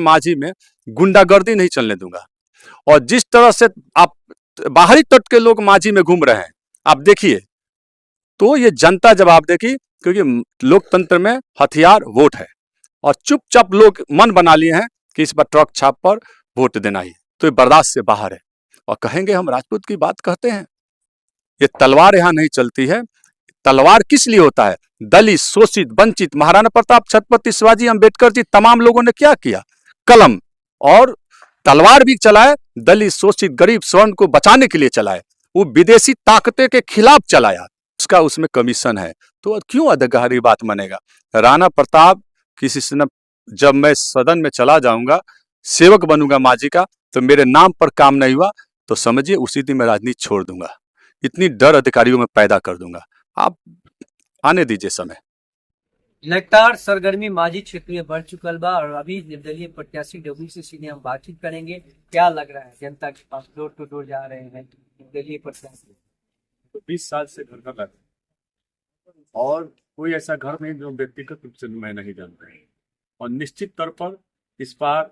मांझी में गुंडागर्दी नहीं चलने दूंगा। और जिस तरह से आप बाहरी तट के लोग मांझी में घूम रहे हैं, आप देखिए, तो ये जनता जवाब देगी, क्योंकि लोकतंत्र में हथियार वोट है। और चुपचाप लोग मन बना लिए हैं कि इस बार ट्रक छाप पर वोट देना ही, तो ये बर्दाश्त से बाहर है। और कहेंगे हम राजपूत की बात कहते हैं, ये तलवार यहां नहीं चलती है। तलवार किस लिए होता है? दलित, शोषित, वंचित, महाराणा प्रताप, छत्रपति शिवाजी, अम्बेडकर जी, तमाम लोगों ने क्या किया? कलम और तलवार भी चलाए, दलित, शोषित, गरीब, स्वर्ण को बचाने के लिए चलाए। वो विदेशी ताकतें के खिलाफ चलाया, उसका उसमें कमीशन है। तो क्यों अधिकारी बात मानेगा? राणा प्रताप किसी से न, जब मैं सदन में चला जाऊंगा, सेवक बनूंगा मांझी का, तो मेरे नाम पर काम नहीं हुआ तो समझिए उसी दिन मैं राजनीति छोड़ दूंगा। इतनी डर अधिकारियों में पैदा कर दूंगा। आप आने दीजिए समय। लगातार सरगर्मी मांझी क्षेत्र में बढ़ चुकल बा और अभी निर्दलीय प्रत्याशी डब्ल्यू से सीधे हम बातचीत करेंगे। क्या लग रहा है, जनता के पास डोर टू डोर जा रहे हैं निर्दलीय प्रत्याशी? तो 20 साल से घर का बैठा और कोई ऐसा घर नहीं जो व्यक्तिगत रूप से मैं नहीं जानता। और निश्चित तौर पर इस बार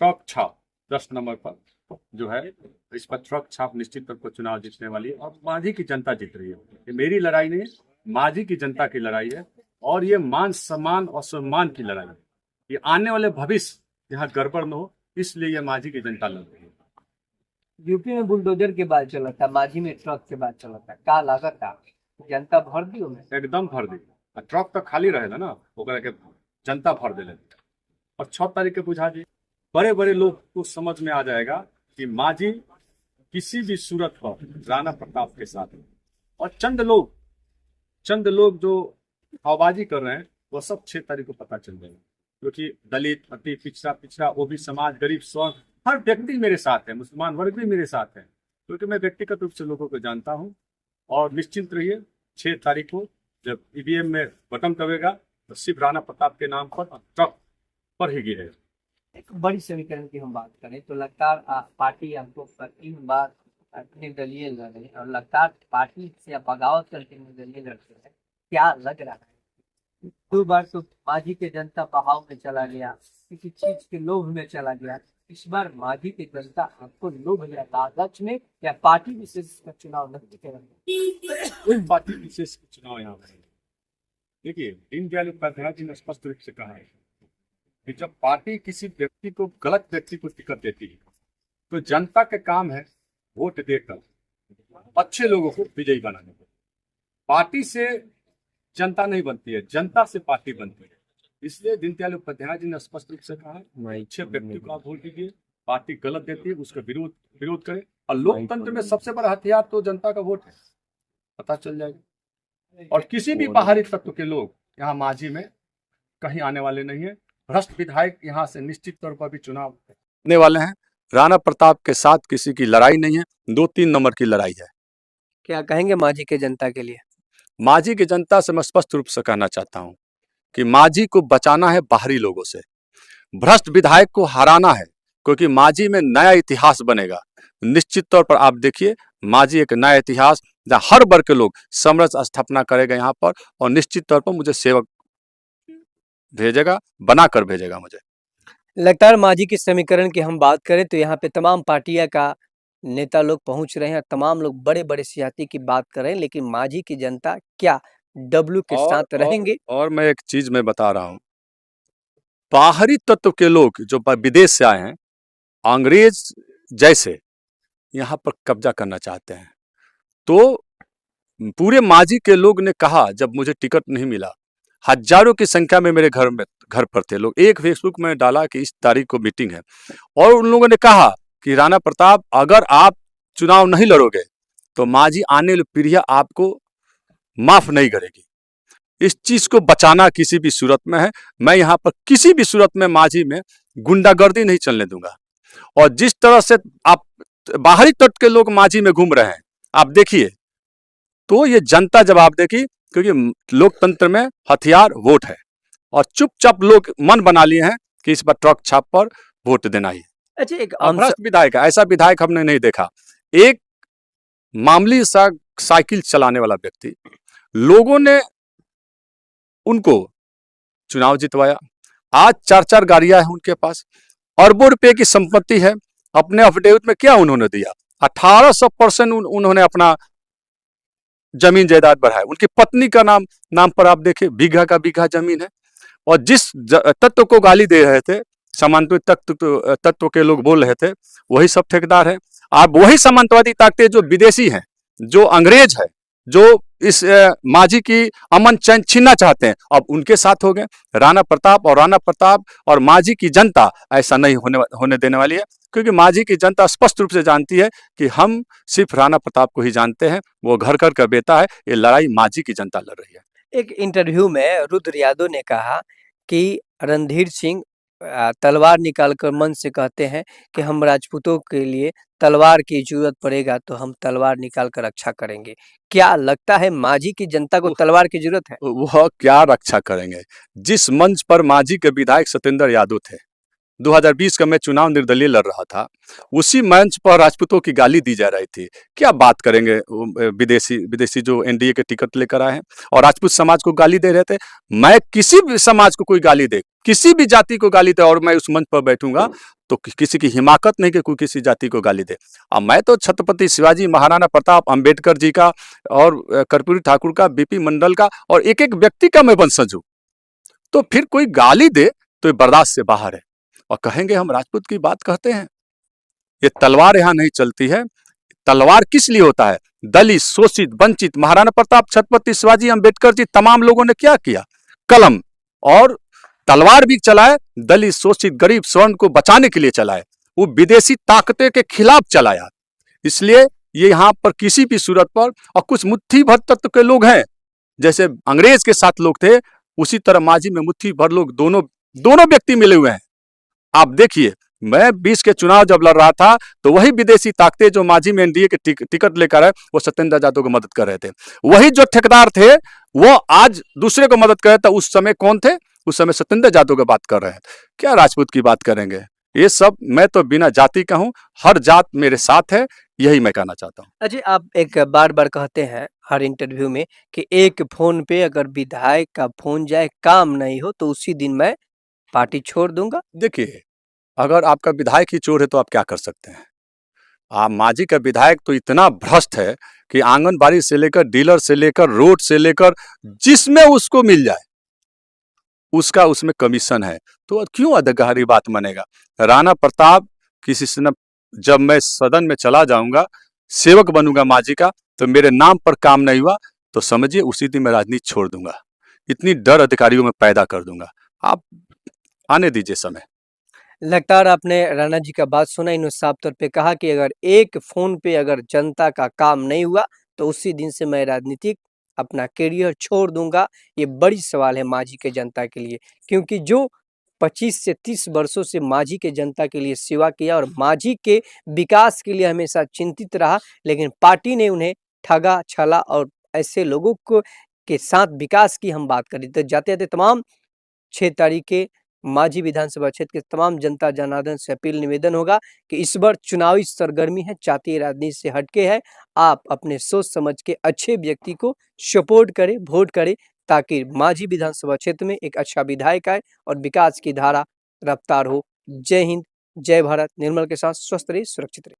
ट्रक छाप 10 नंबर पर जो है, इस पर ट्रक छाप निश्चित तौर पर चुनाव जीतने वाली है। और मांझी की जनता जीत रही है। ये मेरी लड़ाई नहीं, मांझी की जनता की लड़ाई है। और ये मान सम्मान और सम्मान की लड़ाई है। ये आने वाले भविष्य यहाँ गड़बड़ न हो, इसलिए ये मांझी की जनता लड़ रही है। यूपी में बुलडोजर के बाद चला था, मांझी में ट्रक के बाद चला था। का लागत था जनता भर दी उन्हें? एकदम भर दी। ट्रक तो खाली रहेगा ना, ओकरा के जनता भर दे। और 6 तारीख के बुझा दी, बड़े बड़े लोग को समझ में आ जाएगा कि मांझी किसी भी सूरत पर राणा प्रताप के साथ है। और चंद लोग जो हवाबाजी कर रहे हैं, वो सब 6 तारीख को पता चल जाएगा। क्योंकि दलित, अति पिछड़ा, वो भी समाज, गरीब, स्वर्ण, हर व्यक्ति मेरे साथ है। मुसलमान वर्ग भी मेरे साथ है, क्योंकि मैं व्यक्तिगत रूप से लोगों को जानता हूँ। और निश्चिंत रहिए, 6 तारीख को जब ईवीएम में बटन दबेगा तो सिर्फ राणा प्रताप के नाम पर ट्रक पर ही गिरेगा। एक बड़ी समीकरण की हम बात करें तो लगातार पार्टी आपको 3 बार निर्दलीय लड़े और लगातार पार्टी से बगावत करके निर्दलीय लड़ते हैं। क्या लग रहा है? 2 बार तो मांझी के जनता बहाव में चला गया, किसी चीज के लोभ में चला गया। इस बार मांझी की जनता आपको लोभ या लालच में या पार्टी विशेष का चुनाव नहीं करेंगे? पार्टी विशेष चुनाव यहाँ पर देखिए, दीनदयाल उपाध्याय जी ने स्पष्ट रूप से कहा है कि जब पार्टी किसी व्यक्ति को, गलत व्यक्ति को टिकट देती है, तो जनता का काम है वोट देकर अच्छे लोगों को विजयी बनाने का। पार्टी से जनता नहीं बनती है, जनता से पार्टी बनती है। इसलिए दीनदयाल उपाध्याय जी ने स्पष्ट रूप से कहा है, अच्छे व्यक्ति को आप वोट दीजिए। पार्टी गलत देती है उसका विरोध करे। और लोकतंत्र में सबसे बड़ा हथियार तो जनता का वोट है, पता चल जाएगा। और किसी भी बाहरी तत्व के लोग यहाँ मांझी में कहीं आने वाले नहीं है। भ्रष्ट विधायक यहाँ से निश्चित तौर पर भी चुनाव ने वाले हैं। राणा प्रताप के साथ किसी की लड़ाई नहीं है, 2-3 नंबर की लड़ाई है। क्या कहेंगे मांझी के जनता के लिए? मांझी की जनता से मैं स्पष्ट रूप से कहना चाहता हूं कि मांझी को बचाना है बाहरी लोगों से, भ्रष्ट विधायक को हराना है, क्योंकि मांझी में नया इतिहास बनेगा। निश्चित तौर पर आप देखिए, मांझी एक नया इतिहास जहाँ हर वर्ग के लोग साम्राज्य स्थापना करेगा यहाँ पर। और निश्चित तौर पर मुझे सेवक भेजेगा, बनाकर भेजेगा मुझे। लगातार मांझी की समीकरण की हम बात करें तो यहाँ पे तमाम पार्टियां का नेता लोग पहुंच रहे हैं, तमाम लोग बड़े बड़े सियासी की बात कर रहे हैं, लेकिन मांझी की जनता क्या डब्ल्यू के साथ रहेंगे? और मैं एक चीज मैं बता रहा हूँ, बाहरी तत्व के लोग जो विदेश से आए हैं, अंग्रेज जैसे यहाँ पर कब्जा करना चाहते हैं। तो पूरे मांझी के लोग ने कहा, जब मुझे टिकट नहीं मिला, हजारों की संख्या में मेरे घर पर थे लोग। एक फेसबुक में डाला कि इस तारीख को मीटिंग है, और उन लोगों ने कहा कि राणा प्रताप, अगर आप चुनाव नहीं लड़ोगे तो मांझी आने वाली पीढ़ी आपको माफ नहीं करेगी। इस चीज को बचाना किसी भी सूरत में है। मैं यहाँ पर किसी भी सूरत में मांझी में गुंडागर्दी नहीं चलने दूंगा। और जिस तरह से आप बाहरी तट के लोग मांझी में घूम रहे हैं, आप देखिए, तो ये जनता जवाब देगी, क्योंकि लोकतंत्र में हथियार वोट है। और चुपचाप लोग मन बना लिए हैं कि इस बार ट्रक छाप पर वोट देना ही। अच्छा, एक भ्रष्ट विधायक, ऐसा विधायक हमने नहीं देखा। एक मामूली सा साइकिल चलाने वाला व्यक्ति, लोगों ने उनको चुनाव जितवाया, आज 4-4 गाड़ियां हैं उनके पास, अरबों रुपए की संपत्ति है। अपने अफिडेविट में क्या उन्होंने दिया, 1800% उन्होंने अपना जमीन जायदाद बढ़ाया। उनकी पत्नी का नाम पर आप देखिए, बीघा का बीघा जमीन है। और जिस तत्व को गाली दे रहे थे, सामंतवादी तत्व के लोग बोल रहे थे, वही सब ठेकेदार है। आप वही सामंतवादी ताकतें जो विदेशी हैं, जो अंग्रेज है, जो इस मांझी की अमन चैन छीनना चाहते हैं, अब उनके साथ हो गए। राणा प्रताप और मांझी की जनता ऐसा नहीं होने देने वाली है, क्योंकि मांझी की जनता स्पष्ट रूप से जानती है कि हम सिर्फ राणा प्रताप को ही जानते हैं, वो घर घर का बेटा है। ये लड़ाई मांझी की जनता लड़ रही है। एक इंटरव्यू में रुद्र यादव ने कहा कि रणधीर सिंह तलवार निकालकर मन से कहते हैं कि हम राजपूतों के लिए तलवार की जरूरत पड़ेगा तो हम तलवार निकाल कर रक्षा करेंगे। क्या लगता है मांझी की जनता को तलवार की जरूरत है? वह क्या रक्षा करेंगे? जिस मंच पर मांझी के विधायक सत्येंद्र यादव थे, 2020 का मैं चुनाव निर्दलीय लड़ रहा था, उसी मंच पर राजपूतों की गाली दी जा रही थी। क्या बात करेंगे विदेशी जो एनडीए के टिकट लेकर आए हैं और राजपूत समाज को गाली दे रहे थे। मैं किसी भी समाज को कोई गाली दे, किसी भी जाति को गाली दे और मैं उस मंच पर बैठूंगा तो किसी की हिमाकत नहीं कि कोई किसी जाति को गाली दे। अब मैं तो छत्रपति शिवाजी, महाराणा प्रताप, अंबेडकर जी का और कर्पूरी ठाकुर का, बीपी मंडल का और एक एक व्यक्ति का मैं वंशज हूं। तो फिर कोई गाली दे तो ये बर्दाश्त से बाहर है। और कहेंगे हम राजपूत की बात कहते हैं। ये तलवार यहां नहीं चलती है। तलवार किस लिए होता है? दलित, शोषित, वंचित, महाराणा प्रताप, छत्रपति शिवाजी, अंबेडकर जी, तमाम लोगों ने क्या किया? कलम और तलवार भी चलाए, दलित, शोषित, गरीब, स्वर्ण को बचाने के लिए चलाए। वो विदेशी ताकतें के खिलाफ चलाया। इसलिए ये यहाँ पर किसी भी सूरत पर, और कुछ मुट्ठी भर तत्व के लोग हैं, जैसे अंग्रेज के साथ लोग थे, उसी तरह मांझी में मुट्ठी भर लोग, दोनों व्यक्ति मिले हुए हैं। आप देखिए, मैं 20 के चुनाव जब लड़ रहा था तो वही विदेशी ताकतें जो मांझी में एनडीए के टिकट लेकर है, वो सत्येंद्र यादव को मदद कर रहे थे। वही जो ठेकेदार थे, वो आज दूसरे को मदद कर रहे थे। उस समय कौन थे? उस समय सत्येंद्र यादव की बात कर रहे हैं। क्या राजपूत की बात करेंगे? ये सब, मैं तो बिना जाति का हूं, हर जात मेरे साथ है, यही मैं कहना चाहता हूं। अजय, आप एक बार कहते हैं हर इंटरव्यू में कि एक फोन पे अगर विधायक का फोन जाए, काम नहीं हो, तो उसी दिन मैं पार्टी छोड़ दूंगा। देखिए, अगर आपका विधायक ही चोर है तो आप क्या कर सकते हैं? आप मांझी का विधायक तो इतना भ्रष्ट है कि आंगनबाड़ी से लेकर, डीलर से लेकर, रोड से लेकर, जिसमें उसको मिल जाए उसका उसमें कमीशन है। तो क्यों अधिकारी बात मानेगा? राणा प्रताप किसी से न, जब मैं सदन में चला जाऊंगा, सेवक बनूंगा मांझी का, तो मेरे नाम पर काम नहीं हुआ तो समझिए उसी दिन मैं राजनीति छोड़ दूंगा। इतनी डर अधिकारियों में पैदा कर दूंगा। आप आने दीजिए समय। लगातार आपने राणा जी का बात सुना, इन्होंने साफ तौर पे कहा कि अगर एक फोन पे अगर जनता का काम नहीं हुआ तो उसी दिन से मैं राजनीतिक अपना करियर छोड़ दूंगा। ये बड़ी सवाल है मांझी के जनता के लिए, क्योंकि जो 25 से 30 वर्षों से मांझी के जनता के लिए सेवा किया और मांझी के विकास के लिए हमेशा चिंतित रहा, लेकिन पार्टी ने उन्हें ठगा, छला और ऐसे लोगों को के साथ विकास की हम बात करें तो जाते जाते तमाम 6 तारीख के मांझी विधानसभा क्षेत्र के तमाम जनता जनार्दन से अपील निवेदन होगा कि इस बार चुनावी सरगर्मी है, जातीय राजनीति से हटके है। आप अपने सोच समझ के अच्छे व्यक्ति को सपोर्ट करें, वोट करें, ताकि मांझी विधानसभा क्षेत्र में एक अच्छा विधायक आए और विकास की धारा रफ्तार हो। जय हिंद, जय भारत। निर्मल के साथ स्वस्थ रहिए, सुरक्षित रहिए।